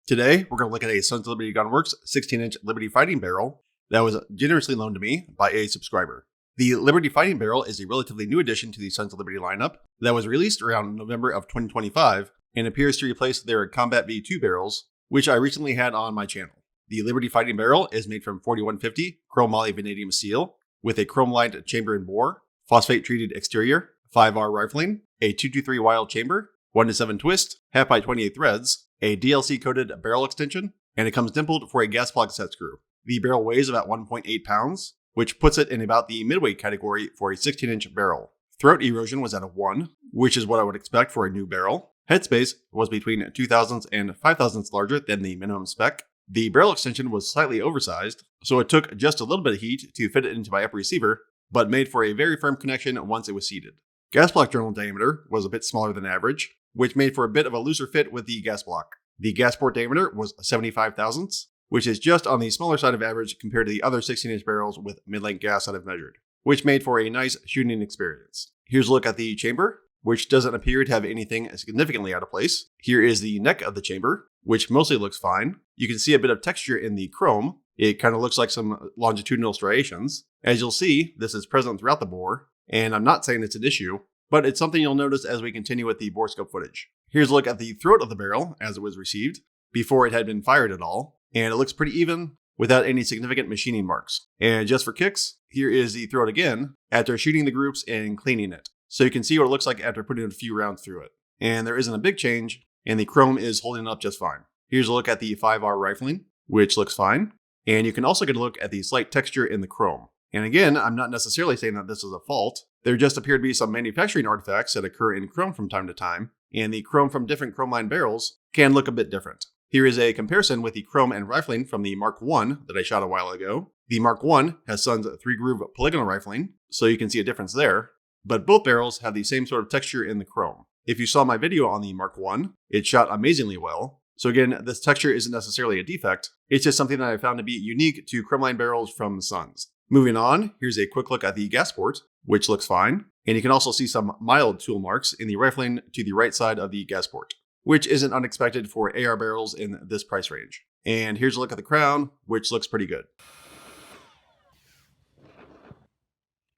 Today, we're going to look at a Sons of Liberty Gunworks 16-inch Liberty Fighting Barrel that was generously loaned to me by a subscriber. The Liberty Fighting Barrel is a relatively new addition to the Sons of Liberty lineup that was released around November of 2025 and appears to replace their Combat V2 barrels, which I recently had on my channel. The Liberty Fighting Barrel is made from 4150 chrome moly vanadium steel with a chrome-lined chamber and bore, phosphate-treated exterior, 5R rifling, a 223 wild chamber, 1-7 twist, half by 28 threads, a DLC-coated barrel extension, and it comes dimpled for a gas plug set screw. The barrel weighs about 1.8 pounds, which puts it in about the midweight category for a 16-inch barrel. Throat erosion was at a 1, which is what I would expect for a new barrel. Headspace was between 2 thousandths and 5 thousandths larger than the minimum spec. The barrel extension was slightly oversized, so it took just a little bit of heat to fit it into my upper receiver, but made for a very firm connection once it was seated. Gas block journal diameter was a bit smaller than average, which made for a bit of a looser fit with the gas block. The gas port diameter was 75 thousandths, which is just on the smaller side of average compared to the other 16-inch barrels with mid-length gas that I've measured, which made for a nice shooting experience. Here's a look at the chamber, which doesn't appear to have anything significantly out of place. Here is the neck of the chamber, which mostly looks fine. You can see a bit of texture in the chrome. It kind of looks like some longitudinal striations. As you'll see, this is present throughout the bore, and I'm not saying it's an issue, but it's something you'll notice as we continue with the Borescope footage. Here's a look at the throat of the barrel as it was received, before it had been fired at all, and it looks pretty even without any significant machining marks. And just for kicks, here is the throat again after shooting the groups and cleaning it. So you can see what it looks like after putting a few rounds through it. And there isn't a big change, and the chrome is holding up just fine. Here's a look at the 5R rifling, which looks fine. And you can also get a look at the slight texture in the chrome. And again, I'm not necessarily saying that this is a fault. There just appear to be some manufacturing artifacts that occur in chrome from time to time, and the chrome from different chrome-lined barrels can look a bit different. Here is a comparison with the chrome and rifling from the Mark I that I shot a while ago. The Mark I has Sun's 3-groove polygonal rifling, so you can see a difference there. But both barrels have the same sort of texture in the chrome. If you saw my video on the Mark I, it shot amazingly well. So again, this texture isn't necessarily a defect. It's just something that I found to be unique to chrome-lined barrels from Sun's. Moving on, here's a quick look at the gas port, which looks fine. And you can also see some mild tool marks in the rifling to the right side of the gas port, which isn't unexpected for AR barrels in this price range. And here's a look at the crown, which looks pretty good.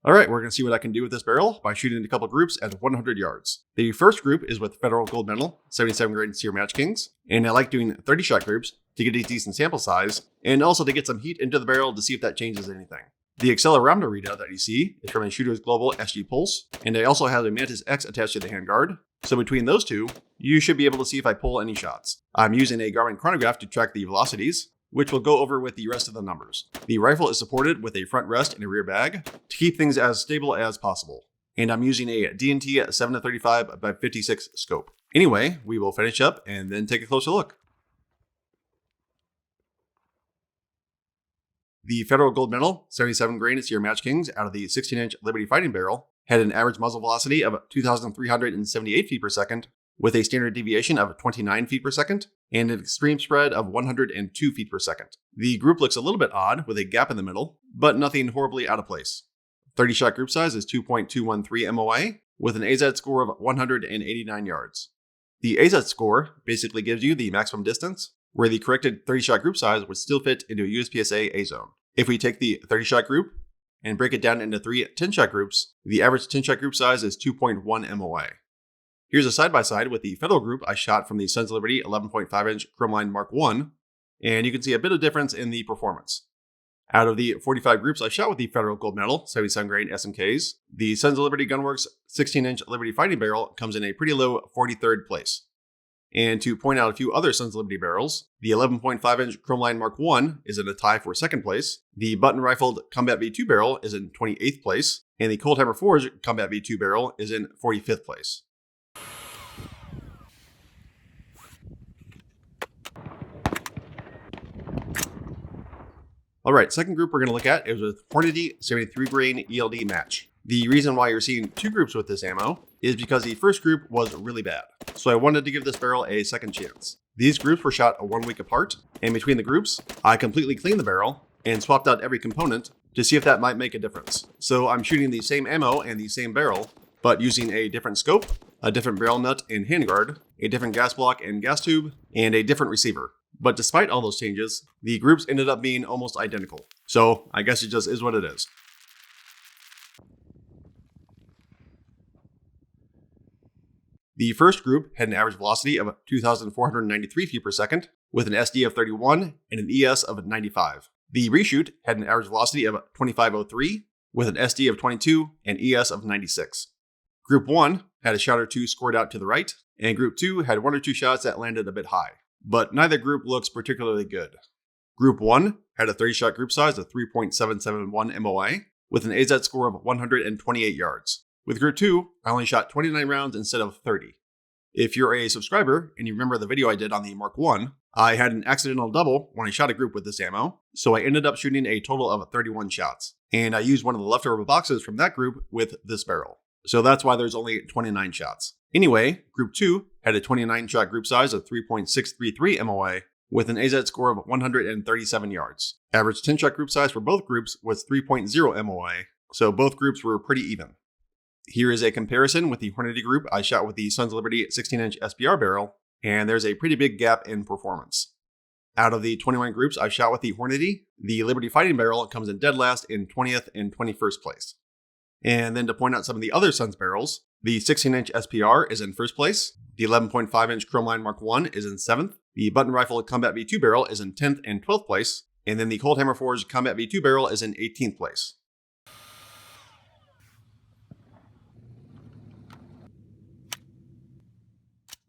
All right, we're going to see what I can do with this barrel by shooting a couple groups at 100 yards. The first group is with Federal Gold Medal 77 grain Sear Match Kings, and I like doing 30 shot groups to get a decent sample size, and also to get some heat into the barrel to see if that changes anything. The accelerometer readout that you see is from a Shooter's Global SG Pulse, and I also have a Mantis X attached to the handguard. So between those two, you should be able to see if I pull any shots. I'm using a Garmin chronograph to track the velocities, which we'll go over with the rest of the numbers. The rifle is supported with a front rest and a rear bag to keep things as stable as possible. And I'm using a D&T 7-35 by 56 scope. Anyway, we will finish up and then take a closer look. The Federal Gold Medal 77 grain Sear Match Kings out of the 16-inch Liberty Fighting Barrel had an average muzzle velocity of 2,378 feet per second, with a standard deviation of 29 feet per second, and an extreme spread of 102 feet per second. The group looks a little bit odd with a gap in the middle, but nothing horribly out of place. 30-shot group size is 2.213 MOA, with an AZ score of 189 yards. The AZ score basically gives you the maximum distance, where the corrected 30-shot group size would still fit into a USPSA A-zone. If we take the 30-shot group and break it down into 3 10-shot groups, the average 10-shot group size is 2.1 MOA. Here's a side-by-side with the Federal group I shot from the Sons of Liberty 11.5-inch chrome-lined Mark I, and you can see a bit of difference in the performance. Out of the 45 groups I shot with the Federal Gold Medal 77 grain SMKs, the Sons of Liberty Gunworks 16-inch Liberty Fighting Barrel comes in a pretty low 43rd place. And to point out a few other Sons of Liberty barrels, the 11.5-inch chrome-lined Mark I is in a tie for 2nd place, the button-rifled Combat V2 barrel is in 28th place, and the Cold Hammer Forge Combat V2 barrel is in 45th place. Alright, second group we're going to look at is with Hornady 73 grain ELD match. The reason why you're seeing 2 groups with this ammo is because the first group was really bad, so I wanted to give this barrel a second chance. These groups were shot 1 week apart, and between the groups, I completely cleaned the barrel and swapped out every component to see if that might make a difference. So I'm shooting the same ammo and the same barrel, but using a different scope, a different barrel nut and handguard, a different gas block and gas tube, and a different receiver. But despite all those changes, the groups ended up being almost identical. So I guess it just is what it is. The first group had an average velocity of 2,493 feet per second, with an SD of 31 and an ES of 95. The reshoot had an average velocity of 2,503, with an SD of 22 and ES of 96. Group 1 had a shot or two scored out to the right, and Group 2 had one or two shots that landed a bit high. But neither group looks particularly good. Group 1 had a 30-shot group size of 3.771 MOA, with an AZ score of 128 yards. With Group 2, I only shot 29 rounds instead of 30. If you're a subscriber and you remember the video I did on the Mark I, I had an accidental double when I shot a group with this ammo, so I ended up shooting a total of 31 shots. And I used one of the leftover boxes from that group with this barrel. So that's why there's only 29 shots. Anyway, Group 2 had a 29-shot group size of 3.633 MOA, with an AZ score of 137 yards. Average 10-shot group size for both groups was 3.0 MOA, so both groups were pretty even. Here is a comparison with the Hornady group I shot with the Sons of Liberty 16-inch SPR barrel, and there's a pretty big gap in performance. Out of the 21 groups I shot with the Hornady, the Liberty Fighting Barrel comes in dead last in 20th and 21st place. And then to point out some of the other Sons barrels, the 16-inch SPR is in first place, the 11.5-inch Chromeline Mark I is in 7th, the Button Rifle Combat V2 barrel is in 10th and 12th place, and then the Cold Hammer Forged Combat V2 barrel is in 18th place.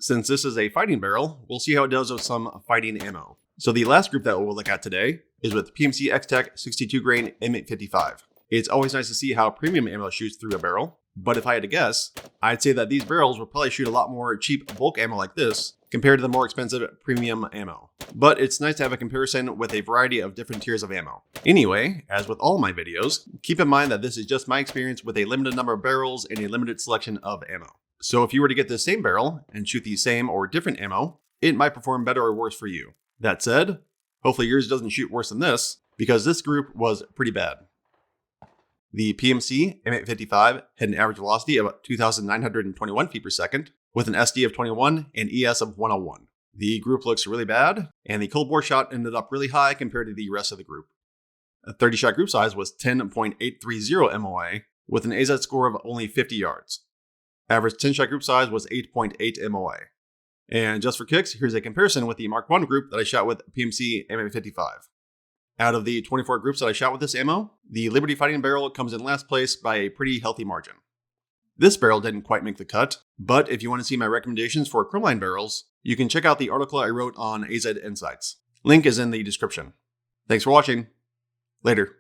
Since this is a fighting barrel, we'll see how it does with some fighting ammo. So the last group that we'll look at today is with PMC X-Tech 62 grain M855. It's always nice to see how premium ammo shoots through a barrel, but if I had to guess, I'd say that these barrels will probably shoot a lot more cheap bulk ammo like this compared to the more expensive premium ammo. But it's nice to have a comparison with a variety of different tiers of ammo. Anyway, as with all my videos, keep in mind that this is just my experience with a limited number of barrels and a limited selection of ammo. So if you were to get this same barrel and shoot the same or different ammo, it might perform better or worse for you. That said, hopefully yours doesn't shoot worse than this, because this group was pretty bad. The PMC M855 had an average velocity of 2,921 feet per second, with an SD of 21 and ES of 101. The group looks really bad, and the cold bore shot ended up really high compared to the rest of the group. A 30-shot group size was 10.830 MOA, with an AZ score of only 50 yards. Average 10-shot group size was 8.8 MOA. And just for kicks, here's a comparison with the Mark I group that I shot with PMC M855. Out of the 24 groups that I shot with this ammo, the Liberty Fighting Barrel comes in last place by a pretty healthy margin. This barrel didn't quite make the cut, but if you want to see my recommendations for Chromeline barrels, you can check out the article I wrote on AZ Insights. Link is in the description. Thanks for watching. Later.